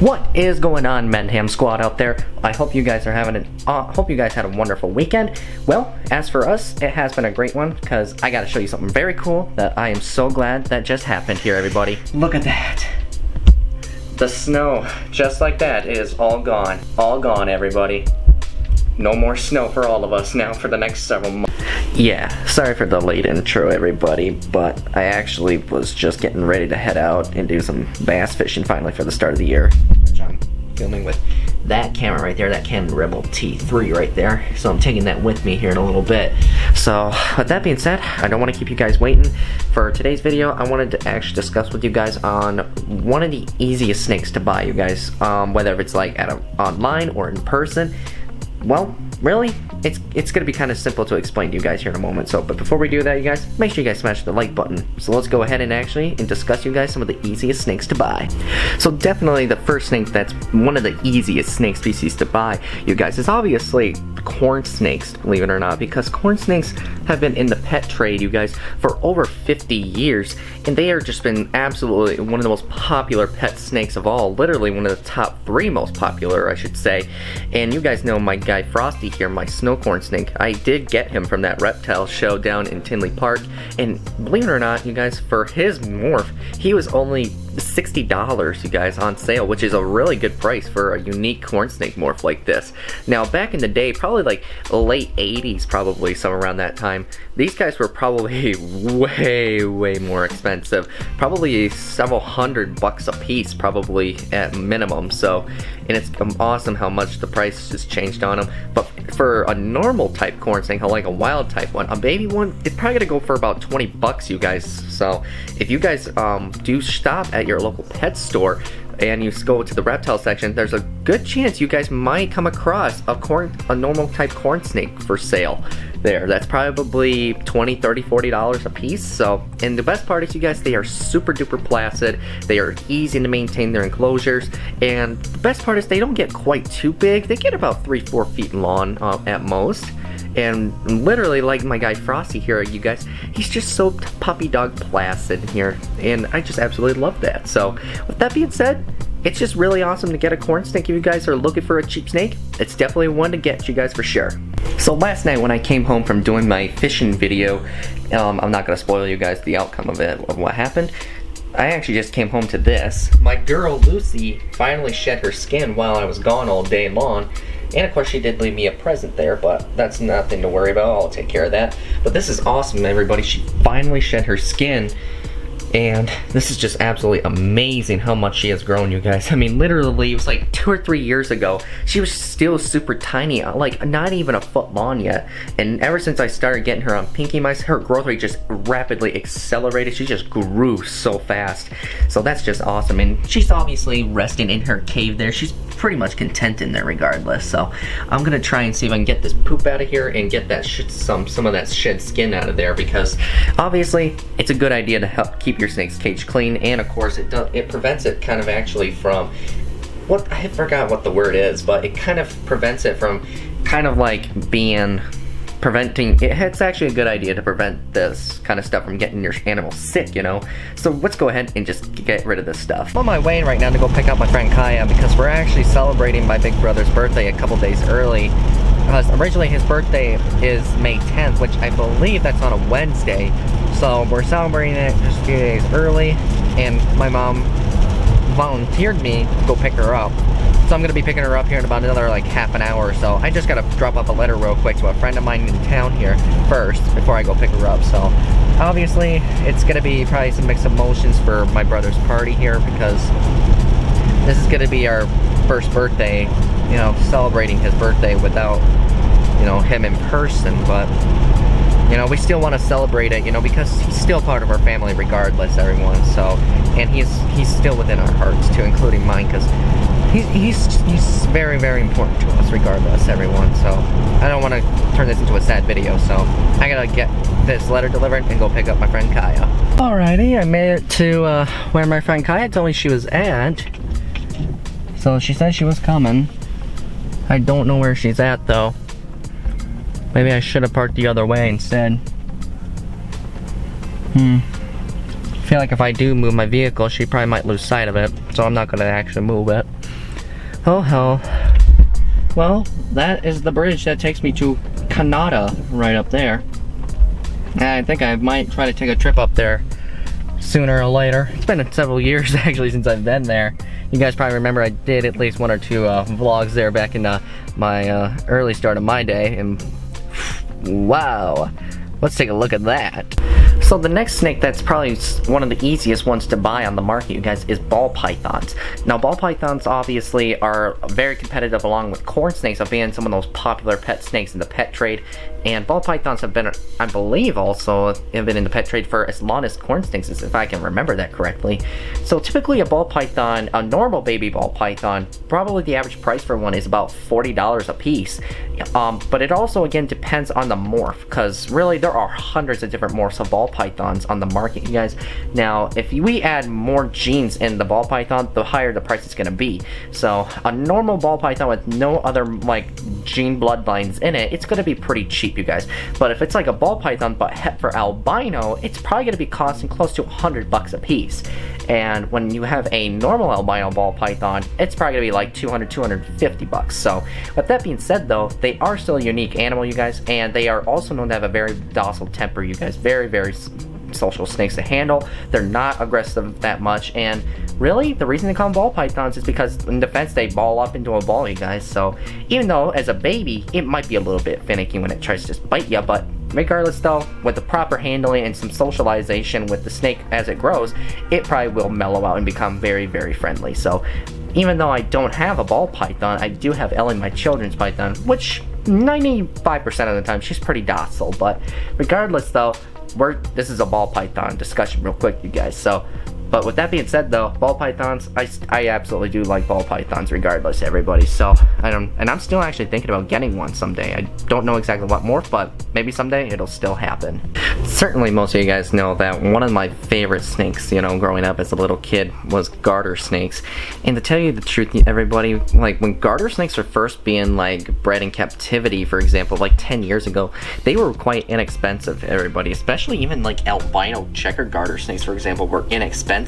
What is going on, Menham Squad out there? I hope you guys are hope you guys had a wonderful weekend. Well, as for us, it has been a great one because I got to show you something very cool that I am so glad that just happened here, everybody. Look at that. The snow, just like that, is all gone. All gone, everybody. No more snow for all of us now for the next several months. Yeah, sorry for the late intro, everybody, but I actually was just getting ready to head out and do some bass fishing finally for the start of the year, which I'm filming with that camera right there, that Canon Rebel T3 right there. So I'm taking that with me here in a little bit. So with that being said, I don't want to keep you guys waiting. For today's video, I wanted to actually discuss with you guys on one of the easiest snakes to buy, you guys, whether it's like online or in person. Well, really, it's gonna be kind of simple to explain to you guys here in a moment. So, but before we do that, you guys, make sure you guys smash the like button. So let's go ahead and discuss you guys some of the easiest snakes to buy. So definitely the first snake that's one of the easiest snake species to buy, you guys, is obviously corn snakes, believe it or not, because corn snakes have been in the pet trade, you guys, for over 50 years, and they are just been absolutely one of the most popular pet snakes of all, literally one of the top 3 most popular, I should say. And you guys know my guy Frosty here, my snow corn snake. I did get him from that reptile show down in Tinley Park, and believe it or not, you guys, for his morph, he was only $60, you guys, on sale, which is a really good price for a unique corn snake morph like this. Now, back in the day, probably like late 80s, probably somewhere around that time, these guys were probably way more expensive, probably several $100 a piece, probably at minimum. So, and it's awesome how much the price has changed on them. But for a normal type corn snake, like a wild type one, a baby one, it's probably gonna go for about $20, you guys. So if you guys do stop at your local pet store and you go to the reptile section, there's a good chance you guys might come across a normal type corn snake for sale there. That's probably $20, $30, $40 a piece. So, and the best part is, you guys, they are super duper placid. They are easy to maintain their enclosures, and the best part is they don't get quite too big. They get about 3-4 feet long at most. And literally, like my guy Frosty here, you guys, he's just so puppy dog placid here, and I just absolutely love that. So with that being said, it's just really awesome to get a corn snake. If you guys are looking for a cheap snake, it's definitely one to get, you guys, for sure. So last night when I came home from doing my fishing video, I'm not going to spoil you guys the outcome of it, of what happened. I actually just came home to this. My girl Lucy finally shed her skin while I was gone all day long. And of course she did leave me a present there, but that's nothing to worry about. I'll take care of that. But this is awesome, everybody. She finally shed her skin. And this is just absolutely amazing how much she has grown, you guys. I mean, literally, it was like 2 or 3 years ago. She was still super tiny, like not even a foot long yet. And ever since I started getting her on Pinky Mice, her growth rate just rapidly accelerated. She just grew so fast. So that's just awesome. And she's obviously resting in her cave there. She's pretty much content in there regardless. So I'm gonna try and see if I can get this poop out of here and get that some of that shed skin out of there, because obviously it's a good idea to help keep your snake's cage clean, and of course it prevents it kind of actually from, what, I forgot what the word is, but it kind of prevents it from kind of like being it's actually a good idea to prevent this kind of stuff from getting your animal sick, you know. So let's go ahead and just get rid of this stuff. I'm on my way right now to go pick up my friend Kaya, because we're actually celebrating my big brother's birthday a couple days early. Because originally his birthday is May 10th, which I believe that's on a Wednesday. So we're celebrating it just a few days early, and my mom volunteered me to go pick her up. So I'm gonna be picking her up here in about another like half an hour or so. I just gotta drop off a letter real quick to a friend of mine in town here first before I go pick her up. So obviously it's gonna be probably some mixed emotions for my brother's party here, because this is gonna be our first birthday, you know, celebrating his birthday without, you know, him in person. But you know, we still want to celebrate it, you know, because he's still part of our family regardless, everyone. So, and he's still within our hearts too, including mine, because he's very, very important to us regardless, everyone. So I don't want to turn this into a sad video, so I gotta get this letter delivered and go pick up my friend Kaya. Alrighty, I made it to where my friend Kaya told me she was at. So she said she was coming. I don't know where she's at though. Maybe I should have parked the other way instead. feel like if I do move my vehicle, she probably might lose sight of it, so I'm not gonna actually move it. Oh hell. Well, that is the bridge that takes me to Kanata, right up there. And I think I might try to take a trip up there sooner or later. It's been several years actually since I've been there. You guys probably remember I did at least 1 or 2 vlogs there back in my early start of my day, and wow, let's take a look at that. So the next snake that's probably one of the easiest ones to buy on the market, you guys, is ball pythons. Now ball pythons obviously are very competitive along with corn snakes of being some of those popular pet snakes in the pet trade. And ball pythons have been, I believe, also have been in the pet trade for as long as corn snakes, if I can remember that correctly. So typically a ball python, a normal baby ball python, probably the average price for one is about $40 a piece. But it also again depends on the morph, because really there are hundreds of different morphs of ball pythons on the market, you guys. Now if we add more genes in the ball python, the higher the price is going to be. So a normal ball python with no other like gene bloodlines in it, it's going to be pretty cheap, you guys. But if it's like a ball python but het for albino, it's probably going to be costing close to $100 a piece. And when you have a normal albino ball python, it's probably going to be like $200-250. So with that being said though, they are still a unique animal, you guys, and they are also known to have a very docile temper, you guys. Very social snakes to handle. They're not aggressive that much, and really the reason they call them ball pythons is because in defense they ball up into a ball, you guys. So even though as a baby it might be a little bit finicky when it tries to just bite you, but regardless though, with the proper handling and some socialization with the snake as it grows, it probably will mellow out and become very friendly. So even though I don't have a ball python, I do have Ellie, my children's python, which 95% of the time she's pretty docile. But regardless though, this is a ball python discussion real quick, you guys. So but with that being said though, ball pythons, I absolutely do like ball pythons regardless, everybody. So I'm still actually thinking about getting one someday. I don't know exactly what morph, but maybe someday it'll still happen. Certainly most of you guys know that one of my favorite snakes, you know, growing up as a little kid was garter snakes. And to tell you the truth, everybody, like when garter snakes were first being like bred in captivity, for example, like 10 years ago, they were quite inexpensive, everybody. Especially even like albino checkered garter snakes, for example, were inexpensive.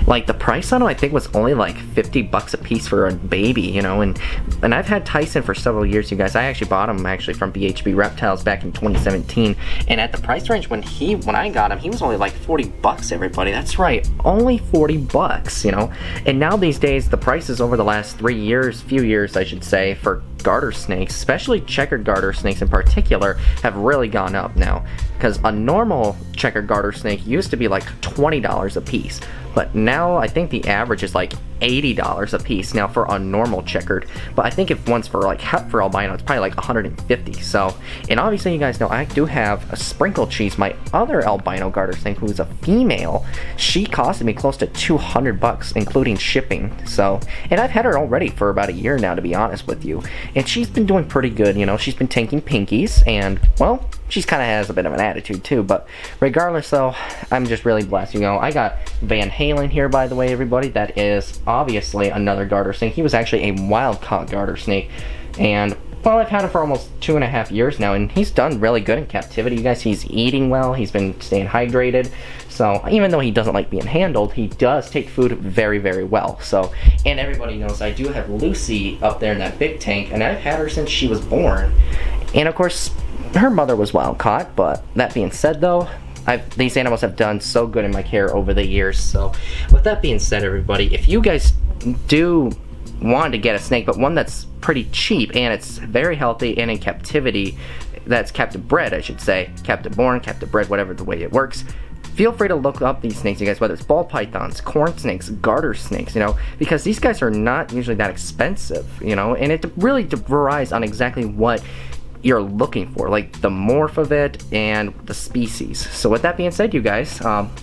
Like the price on them I think was only like $50 a piece for a baby, you know. And I've had Tyson for several years, you guys. I actually bought him actually from BHB Reptiles back in 2017, and at the price range when I got him, he was only like $40, everybody. That's right, only $40, you know. And now these days the prices over the last few years I should say, for garter snakes, especially checkered garter snakes in particular, have really gone up now. Because a normal checkered garter snake used to be like $20 a piece, but now I think the average is like $80 a piece now for a normal checkered. But I think if one's for like het for albino, it's probably like $150. So, and obviously you guys know I do have a Sprinkle Cheese, my other albino garter snake, who's a female. She costed me close to $200 including shipping. So, and I've had her already for about a year now, to be honest with you, and she's been doing pretty good, you know. She's been taking pinkies, and well, she's kind of has a bit of an attitude too. But regardless though, I'm just really blessed, you know. I got Van Halen here, by the way, everybody. That is obviously another garter snake. He was actually a wild caught garter snake, and well, I've had him for almost 2.5 years now, and he's done really good in captivity, you guys. He's eating well, he's been staying hydrated. So even though he doesn't like being handled, he does take food very well. So, and everybody knows I do have Lucy up there in that big tank, and I've had her since she was born. And of course her mother was wild caught. But that being said though, these animals have done so good in my care over the years. So with that being said, everybody, if you guys do want to get a snake, but one that's pretty cheap and it's very healthy and in captivity, that's captive bred, I should say, captive born, captive bred, whatever the way it works, feel free to look up these snakes, you guys, whether it's ball pythons, corn snakes, garter snakes, you know, because these guys are not usually that expensive, you know. And it really varies on exactly what you're looking for, like the morph of it and the species. So with that being said, you guys,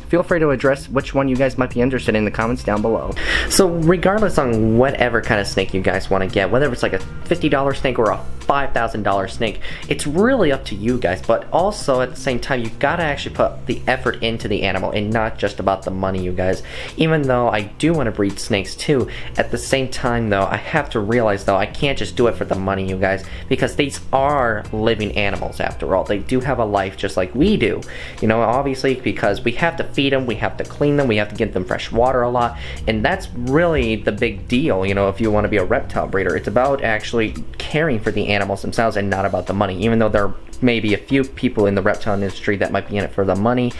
feel free to address which one you guys might be interested in the comments down below. So regardless on whatever kind of snake you guys want to get, whether it's like a $50 snake or a $5,000 snake, it's really up to you guys. But also at the same time, you gotta actually put the effort into the animal and not just about the money, you guys. Even though I do want to breed snakes too, at the same time though, I have to realize though, I can't just do it for the money, you guys, because these are are living animals after all. They do have a life just like we do. You know, obviously, because we have to feed them, we have to clean them, we have to give them fresh water a lot, and that's really the big deal, you know, if you want to be a reptile breeder. It's about actually caring for the animals themselves and not about the money, even though there may be a few people in the reptile industry that might be in it for the money.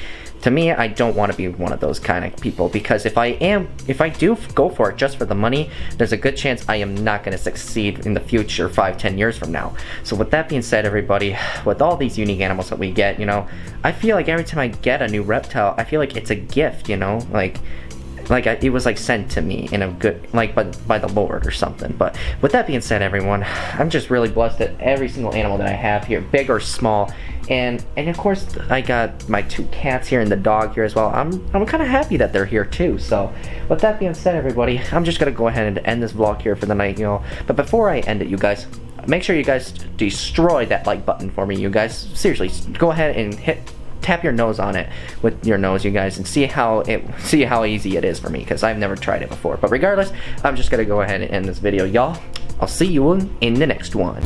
To me, I don't want to be one of those kind of people, because if I do go for it just for the money, there's a good chance I am not going to succeed in the future 5-10 years from now. So with that being said, everybody, with all these unique animals that we get, you know, I feel like every time I get a new reptile, I feel like it's a gift, you know, like it was like sent to me in a good, like by the Lord or something. But with that being said, everyone, I'm just really blessed that every single animal that I have here, big or small, and of course I got my 2 cats here and the dog here as well. I'm kind of happy that they're here too. So with that being said, everybody, I'm just gonna go ahead and end this vlog here for the night, you know. But before I end it, you guys, make sure you guys destroy that like button for me, you guys. Seriously, go ahead and tap your nose on it with your nose, you guys, and see how easy it is for me, because I've never tried it before. But regardless, I'm just gonna go ahead and end this video, y'all. I'll see you in the next one.